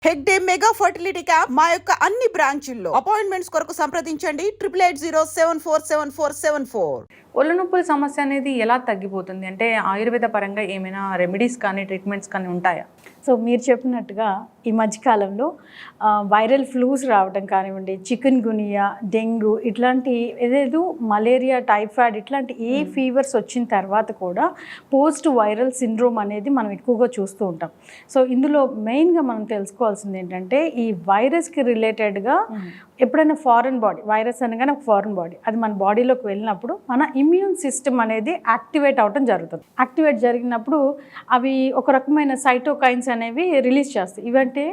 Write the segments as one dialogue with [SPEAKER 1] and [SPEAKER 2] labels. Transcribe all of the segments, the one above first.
[SPEAKER 1] Hegde mega fertility camp మా యొక్క అన్ని బ్రాంచుల్లో అపాయింట్మెంట్స్ కొరకు సంప్రదించండి 8880747474.
[SPEAKER 2] ఒళ్ళు నొప్పుల సమస్య అనేది ఎలా తగ్గిపోతుంది అంటే ఆయుర్వేద పరంగా ఏమైనా రెమెడీస్ కానీ ట్రీట్మెంట్స్ కానీ ఉంటాయా?
[SPEAKER 3] సో మీరు చెప్పినట్టుగా ఈ మధ్యకాలంలో వైరల్ ఫ్లూస్ రావడం కానివ్వండి, చికెన్ గునియా, డెంగ్యూ ఇట్లాంటి ఏదేదో మలేరియా, టైఫాయిడ్ ఇట్లాంటి ఏ ఫీవర్స్ వచ్చిన తర్వాత కూడా పోస్ట్ వైరల్ సిండ్రోమ్ అనేది మనం ఎక్కువగా చూస్తూ ఉంటాం. సో ఇందులో మెయిన్గా మనం తెలుసుకోవాల్సింది ఏంటంటే ఈ వైరస్కి రిలేటెడ్గా ఎప్పుడైనా ఫారెన్ బాడీ, వైరస్ అనగానే ఒక ఫారెన్ బాడీ అది మన బాడీలోకి వెళ్ళినప్పుడు మన ఇమ్యూన్ సిస్టమ్ అనేది యాక్టివేట్ అవ్వడం జరుగుతుంది. యాక్టివేట్ జరిగినప్పుడు అవి ఒక రకమైన సైటోకైన్స్ అనేవి రిలీజ్ చేస్తాయి. ఇవంటే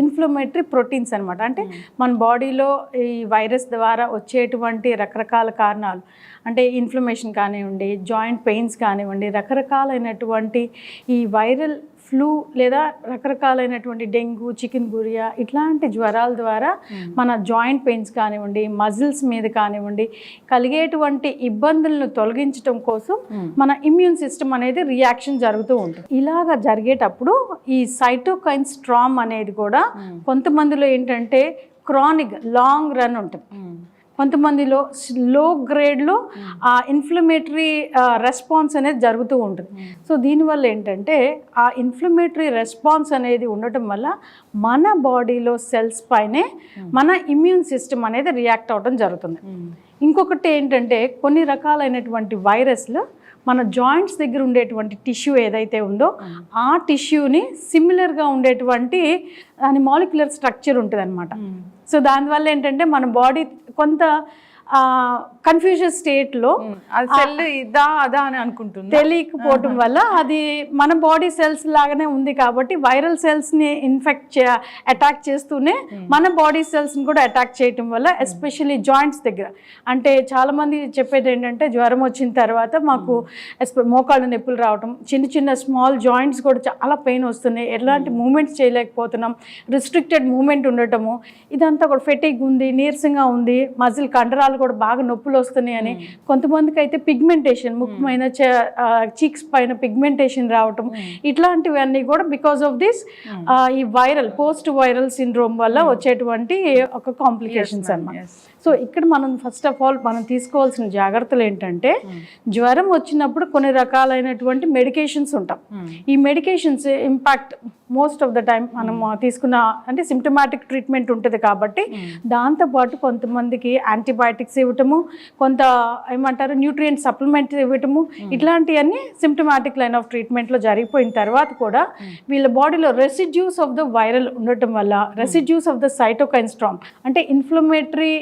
[SPEAKER 3] ఇన్ఫ్లమేటరీ ప్రోటీన్స్ అనమాట. అంటే మన బాడీలో ఈ వైరస్ ద్వారా వచ్చేటువంటి రకరకాల కారణాలు అంటే ఇన్ఫ్లమేషన్ కానివ్వండి, జాయింట్ పెయిన్స్ కానివ్వండి, రకరకాలైనటువంటి ఈ వైరల్ ఫ్లూ లేదా రకరకాలైనటువంటి డెంగ్యూ, చికెన్ గురియా ఇట్లాంటి జ్వరాల ద్వారా మన జాయింట్ పెయిన్స్ కానివ్వండి, మజిల్స్ మీద కానివ్వండి కలిగేటువంటి ఇబ్బందులను తొలగించడం కోసం మన ఇమ్యూన్ సిస్టమ్ అనేది రియాక్షన్ జరుగుతూ ఉంటుంది. ఇలాగ జరిగేటప్పుడు ఈ సైటోకైన్ స్ట్రామ్ అనేది కూడా కొంతమందిలో ఏంటంటే క్రానిక్ లాంగ్ రన్ ఉంటుంది, కొంతమందిలో లో గ్రేడ్లో ఆ ఇన్ఫ్లమేటరీ రెస్పాన్స్ అనేది జరుగుతూ ఉంటుంది. సో దీనివల్ల ఏంటంటే ఆ ఇన్ఫ్లమేటరీ రెస్పాన్స్ అనేది ఉండటం వల్ల మన బాడీలో సెల్స్ పైనే మన ఇమ్యూన్ సిస్టమ్ అనేది రియాక్ట్ అవ్వడం జరుగుతుంది. ఇంకొకటి ఏంటంటే కొన్ని రకాలైనటువంటి వైరస్లు మన జాయింట్స్ దగ్గర ఉండేటువంటి టిష్యూ ఏదైతే ఉందో ఆ టిష్యూని సిమిలర్గా ఉండేటువంటి దాని మాలిక్యులర్ స్ట్రక్చర్ ఉంటుంది అనమాట. సో దానివల్ల ఏంటంటే మన బాడీ కొంత కన్ఫ్యూజన్ స్టేట్లో
[SPEAKER 2] సెల్ ఇదా అదా అని అనుకుంటుంది,
[SPEAKER 3] తెలియకపోవటం వల్ల అది మన బాడీ సెల్స్ లాగానే ఉంది కాబట్టి వైరల్ సెల్స్ని అటాక్ చేస్తూనే మన బాడీ సెల్స్ని కూడా అటాక్ చేయటం వల్ల ఎస్పెషల్లీ జాయింట్స్ దగ్గర అంటే చాలామంది చెప్పేది ఏంటంటే జ్వరం వచ్చిన తర్వాత మాకు మోకాళ్ళ నొప్పులు రావటం, చిన్న చిన్న స్మాల్ జాయింట్స్ కూడా చాలా పెయిన్ వస్తున్నాయి, ఎలాంటి మూమెంట్స్ చేయలేకపోతున్నాం, రిస్ట్రిక్టెడ్ మూమెంట్ ఉండటము, ఇదంతా కూడా ఫెటిగ్ ఉంది, నీరసంగా ఉంది, మజిల్ కండరాలు కూడా బాగా నొప్పులు వస్తున్నాయి అని, కొంతమందికి అయితే పిగ్మెంటేషన్ ముఖ్యమైన చీక్స్ పైన పిగ్మెంటేషన్ రావటం, ఇట్లాంటివన్నీ కూడా బికాస్ ఆఫ్ దిస్ ఈ వైరల్ పోస్ట్ వైరల్ సిండ్రోమ్ వల్ల వచ్చేటువంటి ఒక కాంప్లికేషన్స్ అన్నమాట. సో ఇక్కడ మనం ఫస్ట్ ఆఫ్ ఆల్ మనం తీసుకోవాల్సిన జాగ్రత్తలు ఏంటంటే జ్వరం వచ్చినప్పుడు కొన్ని రకాలైనటువంటి మెడికేషన్స్ ఉంటాం. ఈ medications impact most of the time మనం తీసుకున్న అంటే సిమ్టమాటిక్ ట్రీట్మెంట్ ఉంటుంది కాబట్టి దాంతోపాటు కొంతమందికి యాంటీబయాటిక్స్ ఇవ్వటము, కొంత ఏమంటారు న్యూట్రియంట్ సప్లిమెంట్ ఇవ్వటము, ఇట్లాంటివన్నీ సిమ్టమాటిక్ లైన్ ఆఫ్ ట్రీట్మెంట్లో జరిగిపోయిన తర్వాత కూడా వీళ్ళ బాడీలో రెసిడ్యూస్ ఆఫ్ ద వైరల్ ఉండటం వల్ల residues of the cytokine storm అంటే ఇన్ఫ్లమేటరీ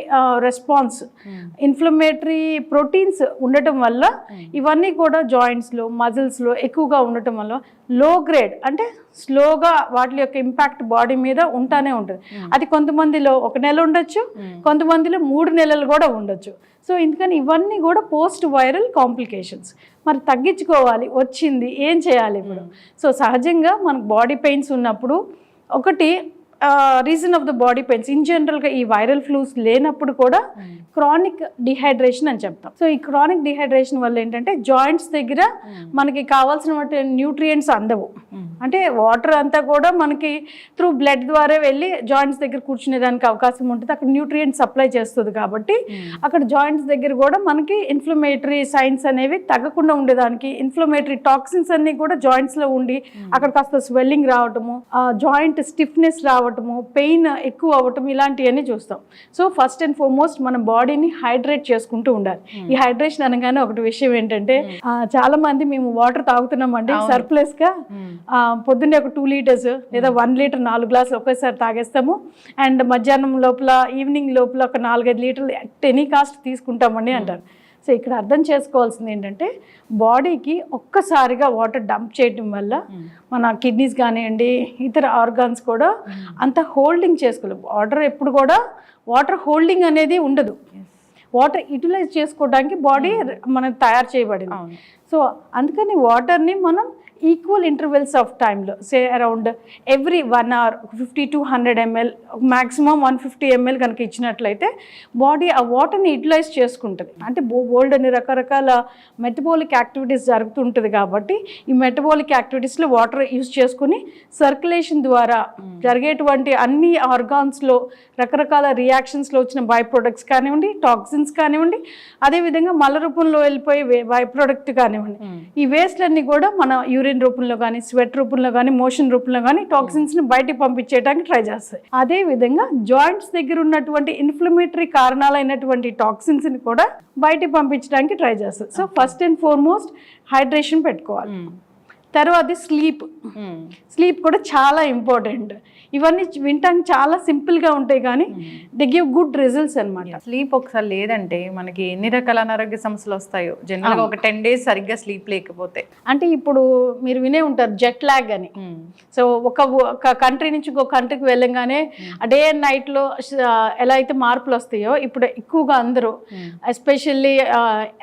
[SPEAKER 3] రెస్పాన్స్, ఇన్ఫ్లమేటరీ ప్రోటీన్స్ ఉండటం వల్ల ఇవన్నీ కూడా జాయింట్స్లో మజిల్స్లో ఎక్కువగా ఉండటం వల్ల లో గ్రేడ్ అంటే స్లోగా వాటి యొక్క ఇంపాక్ట్ బాడీ మీద ఉంటానే ఉంటుంది. అది కొంతమందిలో 1 నెల ఉండొచ్చు, కొంతమందిలో 3 నెలలు కూడా ఉండొచ్చు. సో ఎందుకని ఇవన్నీ కూడా పోస్ట్ వైరల్ కాంప్లికేషన్స్. మరి తగ్గించుకోవాలి, వచ్చింది ఏం చేయాలి ఇప్పుడు? సో సహజంగా మనకు బాడీ పెయిన్స్ ఉన్నప్పుడు ఒకటి reason of the body pains in జనరల్గా ఈ వైరల్ ఫ్లూస్ లేనప్పుడు కూడా క్రానిక్ డిహైడ్రేషన్ అని చెప్తాం. సో ఈ క్రానిక్ డిహైడ్రేషన్ వల్ల ఏంటంటే జాయింట్స్ దగ్గర మనకి కావాల్సిన న్యూట్రియంట్స్ అందవు. అంటే వాటర్ అంతా కూడా మనకి త్రూ బ్లడ్ ద్వారా వెళ్ళి జాయింట్స్ దగ్గర కూర్చునేదానికి అవకాశం ఉంటుంది, అక్కడ న్యూట్రియంట్స్ సప్లై చేస్తుంది కాబట్టి అక్కడ జాయింట్స్ దగ్గర కూడా మనకి ఇన్ఫ్లమేటరీ సైన్స్ అనేవి తగ్గకుండా ఉండేదానికి ఇన్ఫ్లమేటరీ టాక్సిన్స్ అన్ని కూడా జాయింట్స్లో ఉండి అక్కడ కాస్త స్వెల్లింగ్ రావటము, జాయింట్ స్టిఫ్నెస్ రావటము, పెయిన్ ఎక్కువ అవ్వటం ఇలాంటివన్నీ చూస్తాం. సో ఫస్ట్ అండ్ ఫార్మోస్ట్ మన బాడీని హైడ్రేట్ చేసుకుంటూ ఉండాలి. ఈ హైడ్రేషన్ అనగానే ఒకటి విషయం ఏంటంటే చాలా మంది మేము వాటర్ తాగుతున్నామండి సర్ప్లస్ గా, పొద్దున్నే ఒక 2 లీటర్స్ లేదా 1 లీటర్ 4 గ్లాసులు ఒకేసారి తాగేస్తాము, అండ్ మధ్యాహ్నం లోపల ఈవినింగ్ లోపల ఒక 4-5 లీటర్లు ఎట్ ఎనీ కాస్ట్ తీసుకుంటామండి అంటారు. సో ఇక్కడ అర్థం చేసుకోవాల్సింది ఏంటంటే బాడీకి ఒక్కసారిగా వాటర్ డంప్ చేయడం వల్ల మన కిడ్నీస్ కానివ్వండి ఇతర ఆర్గాన్స్ కూడా అంత హోల్డింగ్ చేసుకోలేవు. ఎప్పుడు కూడా వాటర్ హోల్డింగ్ అనేది ఉండదు, వాటర్ యూటిలైజ్ చేసుకోవడానికి బాడీ మనం తయారు చేయబడింది. సో అందుకని వాటర్ని మనం ఈక్వల్ ఇంటర్వెల్స్ ఆఫ్ టైంలో సే around every 1 hour 50 to 100 ml maximum 150 ml కనుక ఇచ్చినట్లయితే బాడీ ఆ వాటర్ని యూటిలైజ్ చేసుకుంటుంది. అంటే బోల్డ్ అని రకరకాల మెటబాలిక్ యాక్టివిటీస్ జరుగుతుంటుంది కాబట్టి ఈ మెటబాలిక్ యాక్టివిటీస్లో వాటర్ యూజ్ చేసుకుని సర్క్యులేషన్ ద్వారా జరిగేటువంటి అన్ని ఆర్గాన్స్లో రకరకాల రియాక్షన్స్లో వచ్చిన బై ప్రొడక్ట్స్ కానివ్వండి, టాక్సిన్స్ కానివ్వండి, అదేవిధంగా మల రూపంలో వెళ్ళిపోయే బై ప్రొడక్ట్ కానివ్వండి, ఈ వేస్ట్లన్నీ కూడా మన యూరిన్ రూపంలో కానీ, స్వెట్ రూపంలో కానీ, మోషన్ రూపంలో కానీ టాక్సిన్స్ని బయటికి పంపించేయడానికి ట్రై చేస్తాయి. అదేవిధంగా జాయింట్స్ దగ్గర ఉన్నటువంటి ఇన్ఫ్లమేటరీ కారణాలైనటువంటి టాక్సిన్స్ని కూడా బయటికి పంపించడానికి ట్రై చేస్తాయి. So first and foremost hydration పెట్టుకోవాలి. తర్వాత స్లీప్ కూడా చాలా ఇంపార్టెంట్. ఇవన్నీ వినటానికి చాలా సింపుల్గా ఉంటాయి కానీ దే గివ్ గుడ్ రిజల్ట్స్ అనమాట.
[SPEAKER 2] స్లీప్ ఒకసారి లేదంటే మనకి ఎన్ని రకాల అనారోగ్య సమస్యలు వస్తాయో జనరల్గా ఒక 10 days సరిగ్గా స్లీప్ లేకపోతే.
[SPEAKER 3] అంటే ఇప్పుడు మీరు వినే ఉంటారు జెట్ లాగ్ అని. సో ఒక కంట్రీ నుంచి ఇంకో కంట్రీకి వెళ్ళంగానే డే అండ్ నైట్లో ఎలా అయితే మార్పులు వస్తాయో ఇప్పుడు ఎక్కువగా అందరూ ఎస్పెషల్లీ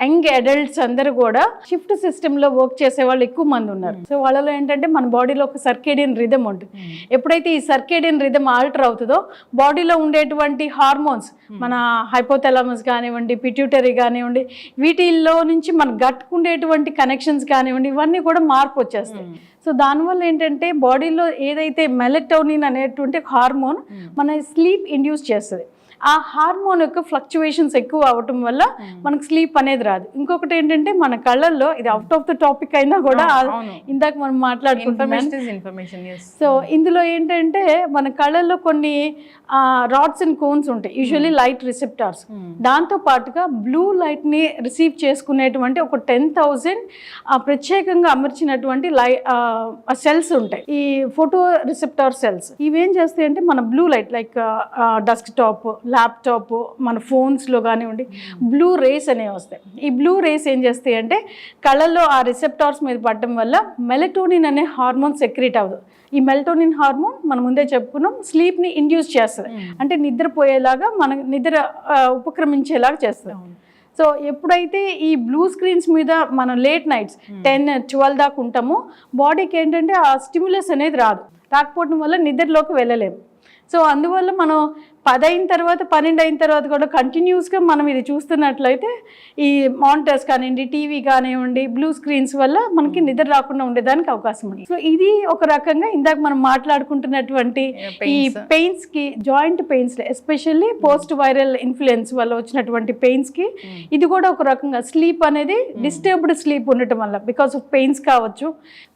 [SPEAKER 3] యంగ్ అడల్ట్స్ అందరూ కూడా షిఫ్ట్ సిస్టంలో వర్క్ చేసే వాళ్ళు ఎక్కువ మంది ఉన్నారు. సో వాళ్ళలో ఏంటంటే మన బాడీలో ఒక సర్కేడియన్ రిథమ్ ఉంటుంది. ఎప్పుడైతే ఈ సర్కేడియన్ రిథమ్ ఆల్టర్ అవుతుందో బాడీలో ఉండేటువంటి హార్మోన్స్ మన హైపోథాలమస్ కానివ్వండి, పిట్యూటరీ కానివ్వండి, వీటిల్లో నుంచి మన గట్కు ఉండేటువంటి కనెక్షన్స్ కానివ్వండి, ఇవన్నీ కూడా మార్పు వచ్చేస్తాయి. సో దానివల్ల ఏంటంటే బాడీలో ఏదైతే మెలటోనిన్ అనేటువంటి హార్మోన్ మన స్లీప్ ఇండ్యూస్ చేస్తుంది. ఆ హార్మోన్ యొక్క ఫ్లక్చువేషన్స్ ఎక్కువ అవటం వల్ల మనకు స్లీప్ అనేది రాదు. ఇంకొకటి ఏంటంటే మన కళ్ళల్లో, ఇది అవుట్ ఆఫ్ ద టాపిక్ అయినా కూడా ఇందాక మనం మాట్లాడుకుంటున్నాం. సో ఇందులో ఏంటంటే మన కళ్ళల్లో కొన్ని రాడ్స్ అండ్ కోన్స్ ఉంటాయి, యూజువల్లీ లైట్ రిసెప్టార్స్. దాంతో పాటుగా బ్లూ లైట్ని రిసీవ్ చేసుకునేటువంటి ఒక 10,000 ప్రత్యేకంగా అమర్చినటువంటి సెల్స్ ఉంటాయి, ఈ ఫోటో రిసెప్టార్ సెల్స్. ఇవేం చేస్తాయి అంటే మన blue light like desktop, laptop, మన ఫోన్స్లో కానివ్వండి బ్లూ రేస్ అనేవి వస్తాయి. ఈ బ్లూ రేస్ ఏం చేస్తాయి అంటే కళ్ళల్లో ఆ రిసెప్టార్స్ మీద పడటం వల్ల మెలటోనిన్ అనే హార్మోన్ సెక్రీట్ అవ్వదు. ఈ మెలటోనిన్ హార్మోన్ మనం ముందే చెప్పుకున్నాం స్లీప్ని ఇండ్యూస్ చేస్తుంది, అంటే నిద్రపోయేలాగా మన నిద్ర ఉపక్రమించేలాగా చేస్తుంది. సో ఎప్పుడైతే ఈ బ్లూ స్క్రీన్స్ మీద మనం లేట్ నైట్స్ 10-12 దాకా ఉంటామో బాడీకి ఏంటంటే ఆ స్టిమ్యులస్ అనేది రాకపోవడం వల్ల నిద్రలోకి వెళ్ళలేము. సో అందువల్ల మనం 10 అయిన తర్వాత 12 అయిన తర్వాత కూడా కంటిన్యూస్గా మనం ఇది చూస్తున్నట్లయితే ఈ మానిటర్స్ కానివ్వండి, టీవీ కానివ్వండి, బ్లూ స్క్రీన్స్ వల్ల మనకి నిద్ర రాకుండా ఉండేదానికి అవకాశం ఉంది. సో ఇది ఒక రకంగా ఇందాక మనం మాట్లాడుకుంటున్నటువంటి ఈ పెయిన్స్కి, joint pains especially post viral influence వల్ల వచ్చినటువంటి పెయిన్స్కి ఇది కూడా ఒక రకంగా స్లీప్ అనేది డిస్టర్బ్డ్ స్లీప్ ఉండటం వల్ల, బికాస్ ఆఫ్ పెయిన్స్ కావచ్చు,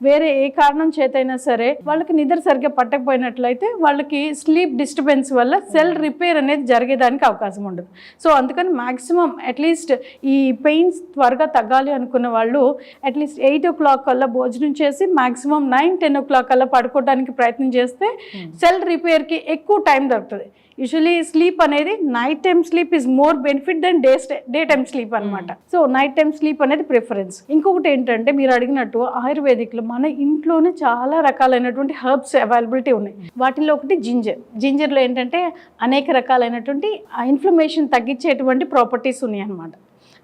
[SPEAKER 3] వేరే ఏ కారణం చేతైనా సరే వాళ్ళకి నిద్ర సరిగ్గా పట్టకపోయినట్లయితే వాళ్ళకి స్లీప్ డిస్టర్బెన్స్ వల్ల సెల్ రిపేర్ అనేది జరిగేదానికి అవకాశం ఉండదు. సో అందుకని మ్యాక్సిమం అట్లీస్ట్ ఈ పెయిన్స్ త్వరగా తగ్గాలి అనుకున్న వాళ్ళు అట్లీస్ట్ 8 o'clock కల్లా భోజనం చేసి మ్యాక్సిమం 9-10 o'clock కల్లా పడుకోవడానికి ప్రయత్నం చేస్తే సెల్ రిపేర్కి ఎక్కువ టైం దొరుకుతుంది. యూజువలీ స్లీప్ అనేది night time sleep is more benefit than day time sleep అనమాట. సో నైట్ టైమ్ స్లీప్ అనేది ప్రిఫరెన్స్. ఇంకొకటి ఏంటంటే మీరు అడిగినట్టు ఆయుర్వేదిక్లో మన ఇంట్లోనే చాలా రకాలైనటువంటి హెర్బ్స్ అవైలబిలిటీ ఉన్నాయి. వాటిల్లో ఒకటి జింజర్లో ఏంటంటే అనేక రకాలైనటువంటి ఇన్ఫ్లమేషన్ తగ్గించేటువంటి ప్రాపర్టీస్ ఉన్నాయి అన్నమాట.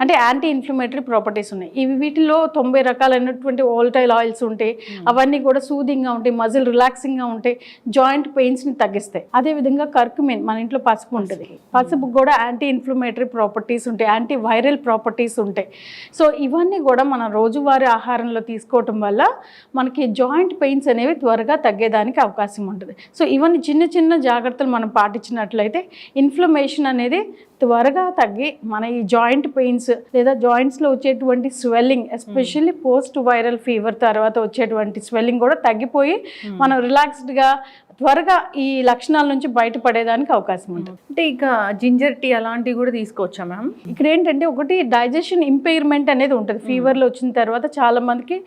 [SPEAKER 3] అంటే యాంటీ ఇన్ఫ్లమేటరీ ప్రాపర్టీస్ ఉన్నాయి. వీటిలో 90 రకాలైనటువంటి వోల్టైల్ ఆయిల్స్ ఉంటాయి. అవన్నీ కూడా సూదింగ్గా ఉంటాయి, మజిల్ రిలాక్సింగ్గా ఉంటాయి, జాయింట్ పెయిన్స్ని తగ్గిస్తాయి. అదేవిధంగా కర్కుమిన్, మన ఇంట్లో పసుపు ఉంటుంది, పసుపు కూడా యాంటీ ఇన్ఫ్లమేటరీ ప్రాపర్టీస్ ఉంటాయి, యాంటీ వైరల్ ప్రాపర్టీస్ ఉంటాయి. సో ఇవన్నీ కూడా మన రోజువారీ ఆహారంలో తీసుకోవటం వల్ల మనకి జాయింట్ పెయిన్స్ అనేవి త్వరగా తగ్గేదానికి అవకాశం ఉంటుంది. సో ఇవన్నీ చిన్న చిన్న జాగ్రత్తలు మనం పాటించినట్లయితే ఇన్ఫ్లమేషన్ అనేది త్వరగా తగ్గి మన ఈ జాయింట్ పెయిన్స్ లేదా జాయింట్స్లో వచ్చేటువంటి swelling, especially post viral fever తర్వాత వచ్చేటువంటి స్వెల్లింగ్ కూడా తగ్గిపోయి మనం రిలాక్స్డ్గా త్వరగా ఈ లక్షణాల నుంచి బయటపడేదానికి అవకాశం ఉంటుంది.
[SPEAKER 2] అంటే ఇక జింజర్ టీ అలాంటివి కూడా తీసుకోవచ్చా మ్యామ్?
[SPEAKER 3] ఇక్కడ ఏంటంటే ఒకటి డైజెషన్ ఇంపైర్మెంట్ అనేది ఉంటుంది. ఫీవర్లో వచ్చిన తర్వాత చాలా మందికి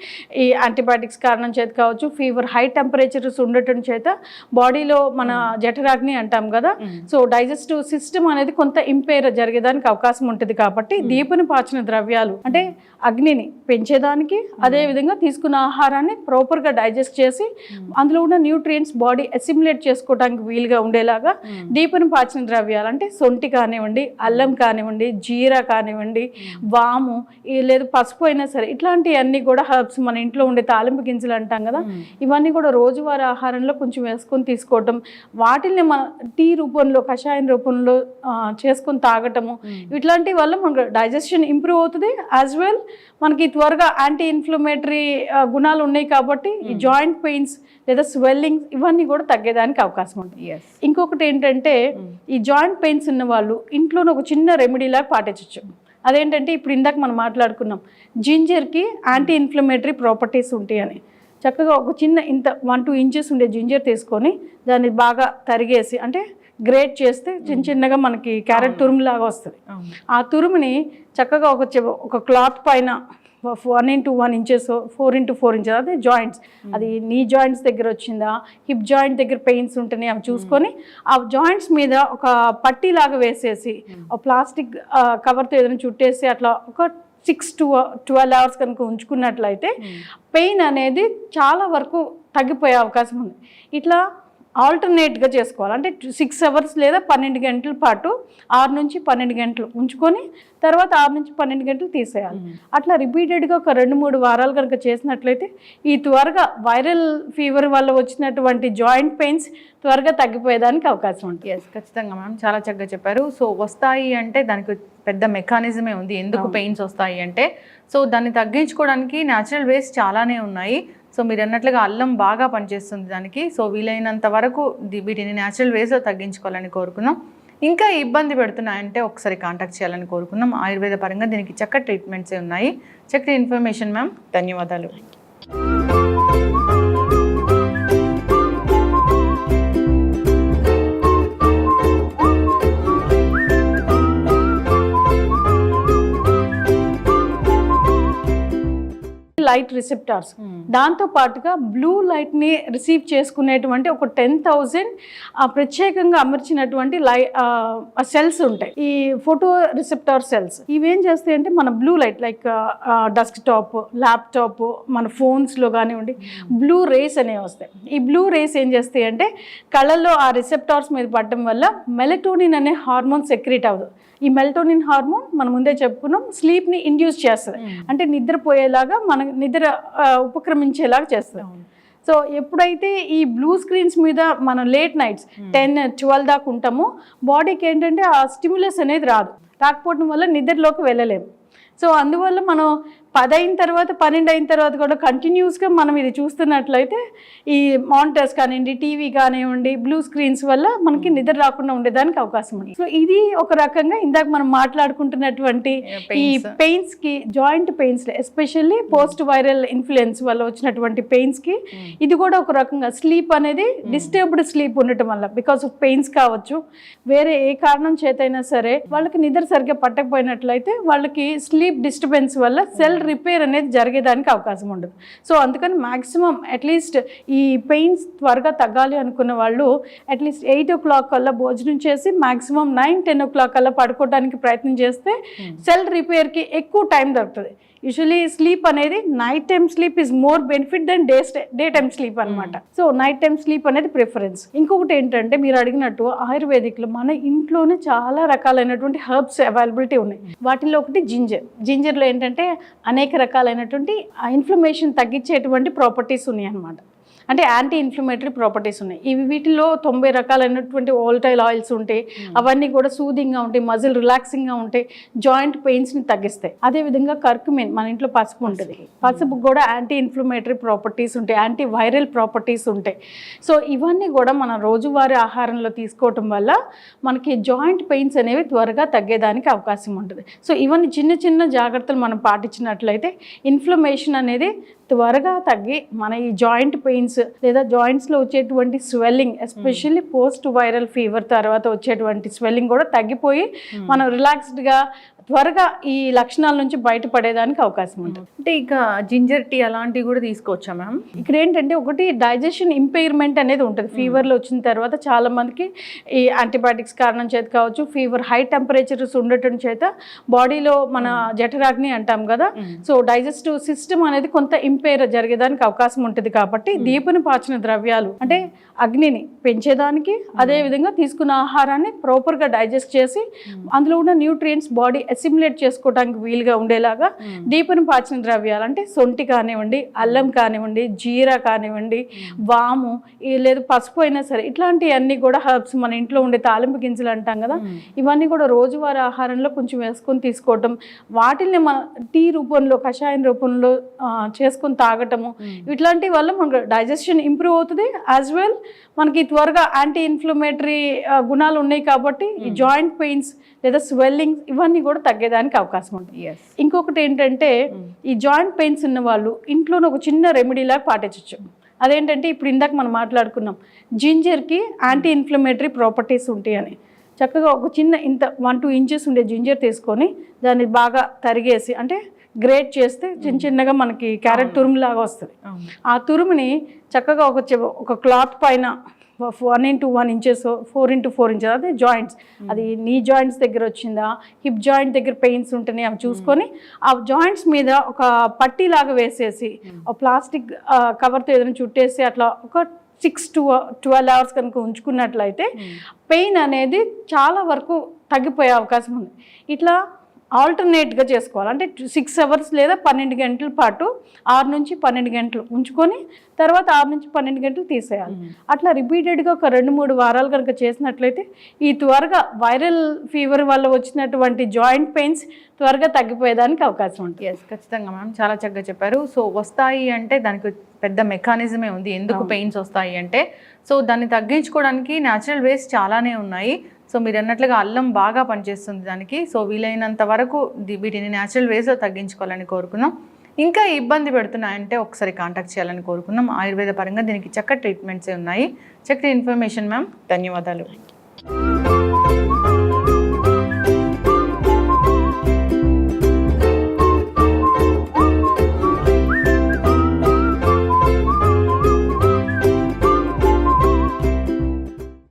[SPEAKER 3] ఈ యాంటీబయాటిక్స్ కారణం చేత కావచ్చు, ఫీవర్ హై టెంపరేచర్స్ ఉండటం చేత బాడీలో మన జఠరాగ్ని అంటాం కదా, సో డైజెస్టివ్ సిస్టమ్ అనేది కొంత ఇంపైర్ జరిగేదానికి అవకాశం ఉంటుంది. కాబట్టి దీపని పాచిన ద్రవ్యాలు అంటే అగ్నిని పెంచేదానికి, అదేవిధంగా తీసుకున్న ఆహారాన్ని ప్రాపర్గా డైజెస్ట్ చేసి అందులో ఉన్న న్యూట్రియంట్స్ బాడీ అసిమిలేట్ చేసుకోవడానికి వీలుగా ఉండేలాగా డీపుని పాచిన ద్రవ్యాలు అంటే సొంటి కానివ్వండి, అల్లం కానివ్వండి, జీరా కానివ్వండి, వాము లేదు పసుపు అయినా సరే, ఇట్లాంటివన్నీ కూడా హర్బ్స్ మన ఇంట్లో ఉండే తాలింపు గింజలు అంటాం కదా, ఇవన్నీ కూడా రోజువారీ ఆహారంలో కొంచెం వేసుకొని తీసుకోవటం, వాటిని మన టీ రూపంలో కషాయం రూపంలో చేసుకొని తాగటము, ఇట్లాంటి వల్ల మనకు డైజెషన్ ఇంప్రూవ్ అవుతుంది. యాజ్ వెల్ మనకి త్వరగా యాంటీ ఇన్ఫ్లమేటరీ గుణాలు ఉన్నాయి కాబట్టి ఈ జాయింట్ పెయిన్స్ లేదా స్వెల్లింగ్ ఇవన్నీ కూడా తగ్గేదానికి అవకాశం ఉంటుంది. ఇంకొకటి ఏంటంటే ఈ జాయింట్ పెయిన్స్ ఉన్న వాళ్ళు ఇంట్లోనే ఒక చిన్న రెమెడీ లాగా పాటించవచ్చు. అదేంటంటే ఇప్పుడు ఇందాక మనం మాట్లాడుకున్నాం జింజర్కి యాంటీ ఇన్ఫ్లమేటరీ ప్రాపర్టీస్ ఉంటాయని. చక్కగా ఒక చిన్న ఇంత 1-2 ఇంచెస్ ఉండే జింజర్ తీసుకొని దాన్ని బాగా తరిగేసి అంటే గ్రేట్ చేస్తే చిన్న చిన్నగా మనకి క్యారెట్ తురుము లాగా వస్తుంది. ఆ తురుముని చక్కగా ఒక క్లాత్ పైన 1x1 ఇంచెస్ 4x4 ఇంచెస్ అదే జాయింట్స్, అది నీ జాయింట్స్ దగ్గర వచ్చిందా, హిప్ జాయింట్ దగ్గర పెయిన్స్ ఉంటున్నాయి అవి చూసుకొని ఆ జాయింట్స్ మీద ఒక పట్టీ లాగా వేసేసి ప్లాస్టిక్ కవర్తో ఏదైనా చుట్టేసి అట్లా ఒక 6 to 12 hours కనుక ఉంచుకున్నట్లయితే పెయిన్ అనేది చాలా వరకు తగ్గిపోయే అవకాశం ఉంది. ఇట్లా ఆల్టర్నేట్గా చేసుకోవాలి. అంటే 6 hours లేదా 12 గంటల పాటు 6 నుంచి 12 గంటలు ఉంచుకొని తర్వాత 6 నుంచి 12 గంటలు తీసేయాలి. అట్లా రిపీటెడ్గా ఒక 2-3 వారాలు కనుక చేసినట్లయితే ఈ త్వరగా వైరల్ ఫీవర్ వల్ల వచ్చినటువంటి జాయింట్ పెయిన్స్ త్వరగా తగ్గిపోయేదానికి అవకాశం ఉంటుంది.
[SPEAKER 2] ఎస్, ఖచ్చితంగా మ్యామ్, చాలా చక్కగా చెప్పారు. సో వస్తాయి అంటే దానికి పెద్ద మెకానిజమే ఉంది ఎందుకు పెయిన్స్ వస్తాయి అంటే. సో దాన్ని తగ్గించుకోవడానికి న్యాచురల్ వేస్ చాలానే ఉన్నాయి. సో మీరు అన్నట్లుగా అల్లం బాగా పనిచేస్తుంది దానికి. సో వీలైనంత వరకు వీటిని న్యాచురల్ వేస్లో తగ్గించుకోవాలని కోరుకున్నాం. ఇంకా ఇబ్బంది పెడుతున్నాయంటే ఒకసారి కాంటాక్ట్ చేయాలని కోరుకున్నాం. ఆయుర్వేద పరంగా దీనికి చక్కటి ట్రీట్మెంట్సే ఉన్నాయి. చక్కటి ఇన్ఫర్మేషన్ మ్యామ్, ధన్యవాదాలు.
[SPEAKER 3] లైట్ రిసెప్టార్స్, దాంతో పాటుగా బ్లూ లైట్ని రిసీవ్ చేసుకునేటువంటి ఒక 10,000 ప్రత్యేకంగా అమర్చినటువంటి సెల్స్ ఉంటాయి, ఈ ఫోటో రిసెప్టార్ సెల్స్. ఇవేం చేస్తాయి అంటే మన blue light like desktop, laptop, మన ఫోన్స్లో కానివ్వండి బ్లూ రేస్ అనేవి వస్తాయి. ఈ బ్లూ రేస్ ఏం చేస్తాయి అంటే కళ్ళల్లో ఆ రిసెప్టార్స్ మీద పడటం వల్ల మెలటోనిన్ అనే హార్మోన్ సెక్రీట్ అవ్వదు. ఈ మెలటోనిన్ హార్మోన్ మనం ముందే చెప్పుకున్నాం స్లీప్ని ఇండ్యూస్ చేస్తుంది, అంటే నిద్రపోయేలాగా మన నిద్ర ఉపక్రమించేలాగా చేస్తుంది. సో ఎప్పుడైతే ఈ బ్లూ స్క్రీన్స్ మీద మనం లేట్ నైట్స్ 10-12 దాకా ఉంటామో బాడీకి ఏంటంటే ఆ స్టిమ్యులస్ అనేది రాకపోవడం వల్ల నిద్రలోకి వెళ్ళలేము. సో అందువల్ల మనం 10 అయిన తర్వాత 12 అయిన తర్వాత కూడా కంటిన్యూస్గా మనం ఇది చూస్తున్నట్లయితే ఈ మానిటర్స్ కానివ్వండి, టీవీ కానివ్వండి, బ్లూ స్క్రీన్స్ వల్ల మనకి నిద్ర రాకుండా ఉండేదానికి అవకాశం ఉంది. సో ఇది ఒక రకంగా ఇందాక మనం మాట్లాడుకుంటున్నటువంటి ఈ పెయిన్స్కి, joint pains especially post viral influence వల్ల వచ్చినటువంటి పెయిన్స్కి ఇది కూడా ఒక రకంగా స్లీప్ అనేది డిస్టర్బ్డ్ స్లీప్ ఉండటం వల్ల బికాస్ ఆఫ్ పెయిన్స్ కావచ్చు, వేరే ఏ కారణం చేతైనా సరే వాళ్ళకి నిద్ర సరిగ్గా పట్టకపోయినట్లయితే వాళ్ళకి స్లీప్ డిస్టర్బెన్స్ వల్ల సెల్ రిపేర్ అనేది జరిగేదానికి అవకాశం ఉండదు. సో అందుకని మ్యాక్సిమం అట్లీస్ట్ ఈ పెయిన్స్ త్వరగా తగ్గాలి అనుకున్న వాళ్ళు అట్లీస్ట్ 8 o'clock కల్లా భోజనం చేసి మ్యాక్సిమం 9-10 o'clock కల్లా పడుకోవడానికి ప్రయత్నం చేస్తే సెల్ రిపేర్కి ఎక్కువ టైం దొరుకుతుంది. యూజువలీ స్లీప్ అనేది night time sleep is more benefit than day time sleep అనమాట. సో నైట్ టైమ్ స్లీప్ అనేది ప్రిఫరెన్స్. ఇంకొకటి ఏంటంటే మీరు అడిగినట్టు ఆయుర్వేదిక్లో మన ఇంట్లోనే చాలా రకాలైనటువంటి హెర్బ్స్ అవైలబిలిటీ ఉన్నాయి. వాటిల్లో ఒకటి జింజర్లో ఏంటంటే అనేక రకాలైనటువంటి ఇన్ఫ్లమేషన్ తగ్గించేటువంటి ప్రాపర్టీస్ ఉన్నాయి అనమాట. అంటే యాంటీ ఇన్ఫ్లమేటరీ ప్రాపర్టీస్ ఉన్నాయి. ఇవి వీటిలో 90 రకాలైనటువంటి ఓల్టైల్ ఆయిల్స్ ఉంటాయి. అవన్నీ కూడా సూదింగ్గా ఉంటాయి, మజిల్ రిలాక్సింగ్గా ఉంటాయి, జాయింట్ పెయిన్స్ని తగ్గిస్తాయి. అదేవిధంగా కర్కుమిన్, మన ఇంట్లో పసుపు ఉంటుంది, పసుపు కూడా యాంటీ ఇన్ఫ్లమేటరీ ప్రాపర్టీస్ ఉంటాయి, యాంటీ వైరల్ ప్రాపర్టీస్ ఉంటాయి. సో ఇవన్నీ కూడా మన రోజువారీ ఆహారంలో తీసుకోవటం వల్ల మనకి జాయింట్ పెయిన్స్ అనేవి త్వరగా తగ్గేదానికి అవకాశం ఉంటుంది. సో ఇవన్నీ చిన్న చిన్న జాగ్రత్తలు మనం పాటించినట్లయితే ఇన్ఫ్లమేషన్ అనేది త్వరగా తగ్గి మన ఈ జాయింట్ పెయిన్స్ లేదా జాయింట్స్లో వచ్చేటువంటి swelling especially post viral fever తర్వాత వచ్చేటువంటి స్వెల్లింగ్ కూడా తగ్గిపోయి మనం రిలాక్స్డ్గా త్వరగా ఈ లక్షణాల నుంచి బయటపడేదానికి అవకాశం ఉంటుంది.
[SPEAKER 2] అంటే ఇక జింజర్ టీ అలాంటివి కూడా తీసుకోవచ్చా మ్యామ్?
[SPEAKER 3] ఇక్కడ ఏంటంటే ఒకటి డైజెషన్ ఇంపైర్మెంట్ అనేది ఉంటుంది. ఫీవర్లో వచ్చిన తర్వాత చాలా మందికి ఈ యాంటీబయాటిక్స్ కారణం చేత కావచ్చు, ఫీవర్ హై టెంపరేచర్స్ ఉండటం చేత బాడీలో మన జఠరాగ్ని అంటాం కదా, సో డైజెస్టివ్ సిస్టమ్ అనేది కొంత ఇంపైర్ జరిగేదానికి అవకాశం ఉంటుంది. కాబట్టి దీపని పాచిన ద్రవ్యాలు అంటే అగ్నిని పెంచేదానికి, అదే విధంగా తీసుకున్న ఆహారాన్ని ప్రాపర్గా డైజెస్ట్ చేసి అందులో ఉన్న న్యూట్రియంట్స్ బాడీ అసిమిలేట్ చేసుకోవడానికి వీలుగా ఉండేలాగా దీపని పాచిన ద్రవ్యాలు అంటే సొంటి కానివ్వండి, అల్లం కానివ్వండి, జీరా కానివ్వండి, వాము లేదు పసుపు అయినా సరే, ఇట్లాంటివన్నీ కూడా హర్బ్స్ మన ఇంట్లో ఉండే తాలింపు గింజలు అంటాం కదా, ఇవన్నీ కూడా రోజువారీ ఆహారంలో కొంచెం వేసుకొని తీసుకోవటం, వాటిని మన టీ రూపంలో కషాయం రూపంలో చేసుకొని తాగటము, ఇట్లాంటి వల్ల మనకు డైజెషన్ ఇంప్రూవ్ అవుతుంది. యాజ్ వెల్ మనకి త్వరగా యాంటీ ఇన్ఫ్లమేటరీ గుణాలు ఉన్నాయి కాబట్టి ఈ జాయింట్ పెయిన్స్ లేదా స్వెల్లింగ్ ఇవన్నీ కూడా తగ్గేదానికి అవకాశం ఉంటుంది. ఇంకొకటి ఏంటంటే ఈ జాయింట్ పెయిన్స్ ఉన్న వాళ్ళు ఇంట్లోనే ఒక చిన్న రెమెడీలాగా పాటించవచ్చు. అదేంటంటే ఇప్పుడు ఇందాక మనం మాట్లాడుకున్నాం జింజర్కి యాంటీ ఇన్ఫ్లమేటరీ ప్రాపర్టీస్ ఉంటాయని. చక్కగా ఒక చిన్న ఇంత 1-2 ఇంచెస్ ఉండే జింజర్ తీసుకొని దాన్ని బాగా తరిగేసి అంటే గ్రేట్ చేస్తే చిన్న చిన్నగా మనకి క్యారెట్ తురుములాగా వస్తుంది. ఆ తురుముని చక్కగా ఒక క్లాత్ పైన 1x1 ఇంచెస్ 4x4 ఇంచెస్ అదే జాయింట్స్, అది నీ జాయింట్స్ దగ్గర వచ్చిందా, హిప్ జాయింట్ దగ్గర పెయిన్స్ ఉంటున్నాయి అవి చూసుకొని ఆ జాయింట్స్ మీద ఒక పట్టీలాగా వేసేసి ప్లాస్టిక్ కవర్తో ఏదైనా చుట్టేసి అట్లా ఒక 6 to 12 hours కనుక ఉంచుకున్నట్లయితే పెయిన్ అనేది చాలా వరకు తగ్గిపోయే అవకాశం ఉంది. ఇట్లా ఆల్టర్నేట్గా చేసుకోవాలి. అంటే 6 hours లేదా 12 గంటల పాటు 6 నుంచి 12 గంటలు ఉంచుకొని తర్వాత 6 నుంచి 12 గంటలు తీసేయాలి. అట్లా రిపీటెడ్గా ఒక 2-3 వారాలు కనుక చేసినట్లయితే ఈ త్వరగా వైరల్ ఫీవర్ వల్ల వచ్చినటువంటి జాయింట్ పెయిన్స్ త్వరగా తగ్గిపోయేదానికి అవకాశం ఉంటుంది.
[SPEAKER 2] ఖచ్చితంగా మ్యామ్, చాలా చక్కగా చెప్పారు. సో వస్తాయి అంటే దానికి పెద్ద మెకానిజమే ఉంది ఎందుకు పెయిన్స్ వస్తాయి అంటే. సో దాన్ని తగ్గించుకోవడానికి న్యాచురల్ వేస్ చాలానే ఉన్నాయి. సో మీరు అన్నట్లుగా అల్లం బాగా పనిచేస్తుంది దానికి. సో వీలైనంత వరకు వీటిని న్యాచురల్ వేస్లో తగ్గించుకోవాలని కోరుకున్నాం. ఇంకా ఇబ్బంది పెడుతున్నాయంటే ఒకసారి కాంటాక్ట్ చేయాలని కోరుకున్నాం. ఆయుర్వేద పరంగా దీనికి చక్కటి ట్రీట్మెంట్సే ఉన్నాయి. చక్కటి ఇన్ఫర్మేషన్ మ్యామ్, ధన్యవాదాలు.